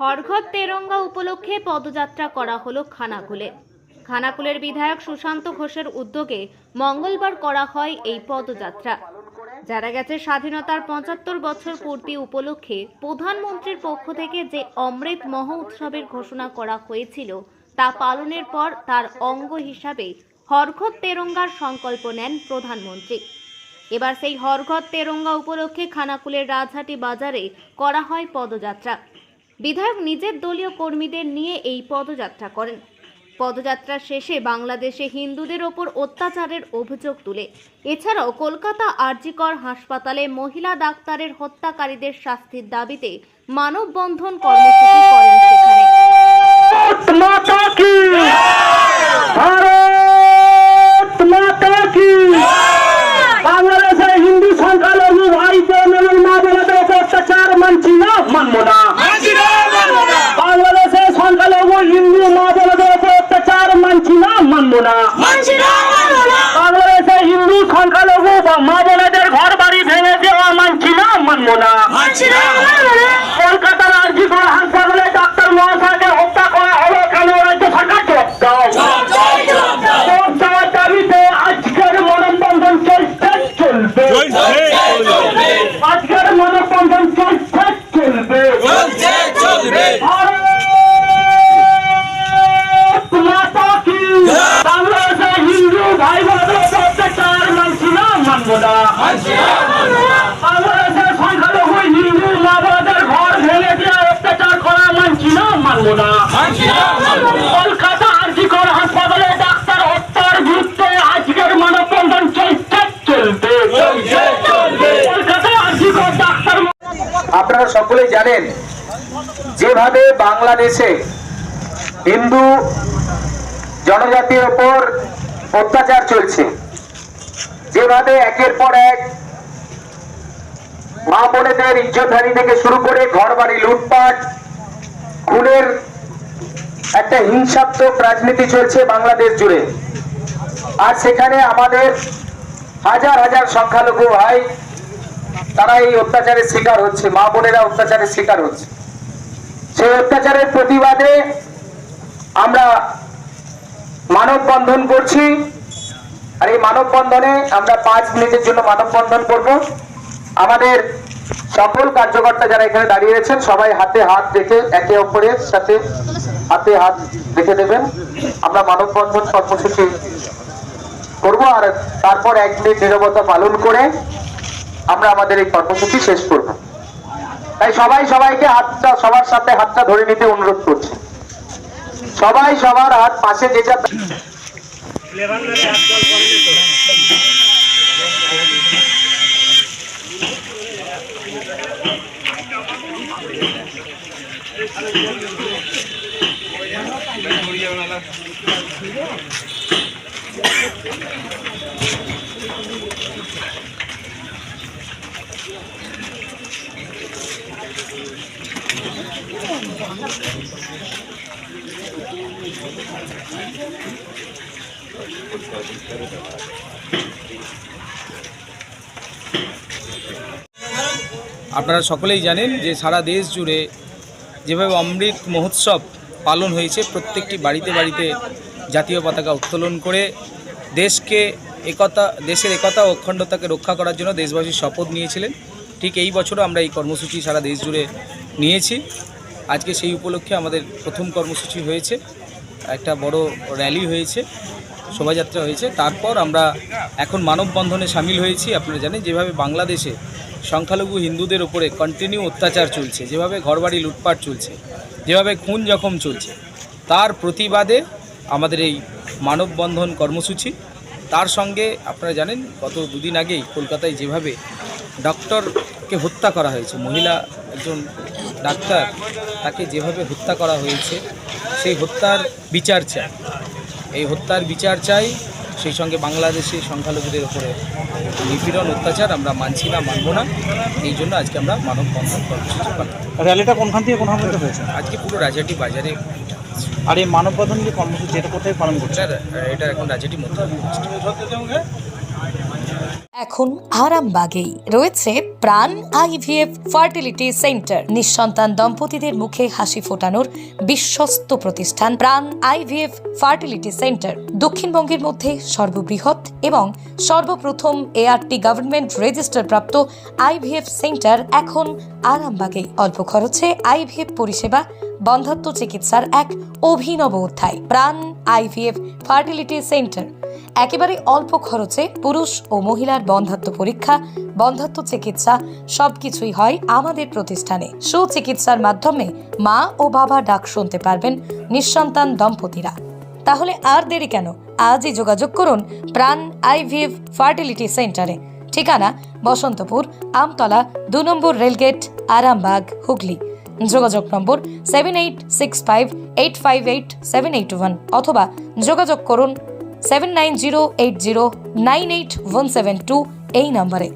হরঘর তেরঙ্গা উপলক্ষে পদযাত্রা করা হলো খানাকুলে। খানাকুলের বিধায়ক সুশান্ত ঘোষের উদ্যোগে মঙ্গলবার করা হয় এই পদযাত্রা। জানা গেছে, স্বাধীনতার ৭৫ বছর পূর্তি উপলক্ষে প্রধানমন্ত্রীর পক্ষ থেকে যে অমৃত মহোৎসবের ঘোষণা করা হয়েছিল তা পালনের পর তার অঙ্গ হিসাবে হরঘর তেরঙ্গার সংকল্প নেন প্রধানমন্ত্রী। এবার সেই হরঘর তেরঙ্গা উপলক্ষে খানাকুলের রাজহাটি বাজারে করা হয় পদযাত্রা। বিধায়ক নিজের দলীয় কর্মীদের নিয়ে এই পদযাত্রা করেন। পদযাত্রা শেষে বাংলাদেশে হিন্দুদের ওপর অত্যাচারের অভিযোগ তুলে এছাড়াও কলকাতা আরজিকর হাসপাতালে মহিলা ডাক্তারের হত্যাকারীদের শাস্তির দাবিতে মানববন্ধন কর্মসূচি করেন সেখানে। বাংলাদেশে হিন্দু সংখ্যালঘু ভাই বোন এবং মা বোনদের অত্যাচার মানছি না, মানবো না। বাংলাদেশে সংখ্যালঘু হিন্দু মা বোনদের অত্যাচার মানছি না, মানবো না। বাংলাদেশে হিন্দু সংখ্যালঘু মা বোনদের ঘর বাড়ি ভেঙে দেওয়া মানছি না, মানবো না। কলকাতার আরজিকর হাসপাতালে ডাক্তার মহাশয়কে হত্যা করা হলো কেন? রাজ্য সরকার জবাব দাও। দাবিতে আজকের মানববন্ধন চলবে। আজকের মানববন্ধন চলবে। বাংলাদেশে হিন্দু ভাই বোনদের অত্যাচার মানছি না, মানবো না। বাংলাদেশের সংখ্যালঘু হিন্দু মা বোনদের ঘর ভেঙে দিয়ে অত্যাচার করা মানছি না, মানবো না। কলকাতা আরজিকর হাসপাতালে ডাক্তার হত্যার বিরুদ্ধে আজকের মানববন্ধন চলবে। কলকাতা আরজিকর ডাক্তার। আপনারা সকলেই জানেন যেভাবে বাংলাদেশে হিন্দু জনজাতির উপর অত্যাচার চলছে, যেভাবে একের পর এক মা বোনেদের ইজ্জতহানি থেকে শুরু করে ঘর বাড়ি লুটপাট, খুনের একটা হিংসাত্মক রাজনীতি চলছে বাংলাদেশ জুড়ে। আর সেখানে আমাদের হাজার হাজার সংখ্যালঘু ভাই তারা এই অত্যাচারের শিকার হচ্ছে, মা বোনেরা অত্যাচারের শিকার হচ্ছে। সেই অত্যাচারের প্রতিবাদে আমরা মানববন্ধন করছি। আর এই মানববন্ধনে আমরা 5 মিনিটের জন্য মানববন্ধন করব। আমাদের সকল কার্যকর্তা যারা এখানে দাঁড়িয়ে আছেন সবাই হাতে হাত রেখে একে অপরের সাথে হাতে হাত রেখে দেবেন। আমরা মানববন্ধন কর্মসূচি করব আর তারপর 1 মিনিট নীরবতা পালন করে আমরা আমাদের এই কর্মসূচি শেষ করব। তাই সবাইকে হাতটা সবার সাথে হাতটা ধরে নিতে অনুরোধ করছি। সবাই সবার হাত পাশে যে যা আপনারা সকলেই জানেন যে সারা দেশ জুড়ে যেভাবে অমৃত মহোৎসব পালন হয়েছে, প্রত্যেকটি বাড়িতে বাড়িতে জাতীয় পতাকা উত্তোলন করে দেশের একতা ও অখণ্ডতাকে রক্ষা করার জন্য দেশবাসী শপথ নিয়েছিলেন। ঠিক এই বছরও আমরা এই কর্মসূচি সারা দেশ জুড়ে নিয়েছি। আজকে সেই উপলক্ষে আমাদের প্রথম কর্মসূচি হয়েছে, একটা বড় র্যালি হয়েছে, শোভাযাত্রা হয়েছে। তারপর আমরা এখন মানববন্ধনে সামিল হয়েছি। আপনারা জানেন যেভাবে বাংলাদেশে সংখ্যালঘু হিন্দুদের উপরে কন্টিনিউ অত্যাচার চলছে, যেভাবে ঘরবাড়ি লুটপাট চলছে, যেভাবে খুন জখম চলছে, তার প্রতিবাদে আমাদের এই মানববন্ধন কর্মসূচি। তার সঙ্গে আপনারা জানেন গত 2 দিন আগেই কলকাতায় যেভাবে ডক্টরকে হত্যা করা হয়েছে, মহিলা একজন ডাক্তার, তাকে যেভাবে হত্যা করা হয়েছে, সেই হত্যার বিচার চাই। এই হত্যার বিচার চাই। সেই সঙ্গে বাংলাদেশে সংখ্যালঘুদের উপরে নিপীড়ন অত্যাচার আমরা মানছি না, মানব না। এই জন্য আজকে আমরা মানববন্ধন কর্মসূচি পালন। র্যালিটা কোনখান থেকে কোনখান পর্যন্ত হয়েছে? আজকে পুরো রাজহাটি বাজারে। আর এই মানববন্ধন যে কর্মসূচি এটা কোথায় পালন করছে? এটা এখন রাজহাটি মধ্যে। এখন আরামবাগেই রয়েছে প্রাণ আইভিএফ ফার্টিলিটি সেন্টার। নিঃসন্তান দম্পতিদের মুখে হাসি ফোটানোর বিশ্বস্ত প্রতিষ্ঠান প্রাণ আইভিএফ ফার্টিলিটি সেন্টার দক্ষিণবঙ্গের মধ্যে সর্ববৃহৎ এবং সর্বপ্রথম এআরটি গভর্নমেন্ট রেজিস্টার প্রাপ্ত আইভিএফ সেন্টার এখন আরামবাগেই। অল্প খরচে আইভিএফ পরিষেবা, বন্ধাত্ব চিকিৎসার এক অভিনব অধ্যায়। প্রাণ আইভিএফ ফার্টিলিটি সেন্টার একেবারে অল্প খরচে পুরুষ ও মহিলার বন্ধাত্ব পরীক্ষা, বন্ধাত্ব চিকিৎসা সবকিছুই হয় আমাদের প্রতিষ্ঠানে। সুচিকিৎসার মাধ্যমে মা ও বাবা ডাক শুনতে পারবেন নিঃসন্তান দম্পতিরা। তাহলে আর দেরি কেন? আজই যোগাযোগ করুন প্রাণ আইভিএফ ফার্টিলিটি সেন্টারে। ঠিকানা বসন্তপুর, আমতলা, 2 নম্বর রেলগেট, আরামবাগ, হুগলি। যোগাযোগ নম্বর 7865858781 অথবা যোগাযোগ করুন 7908098172 এই নম্বরে।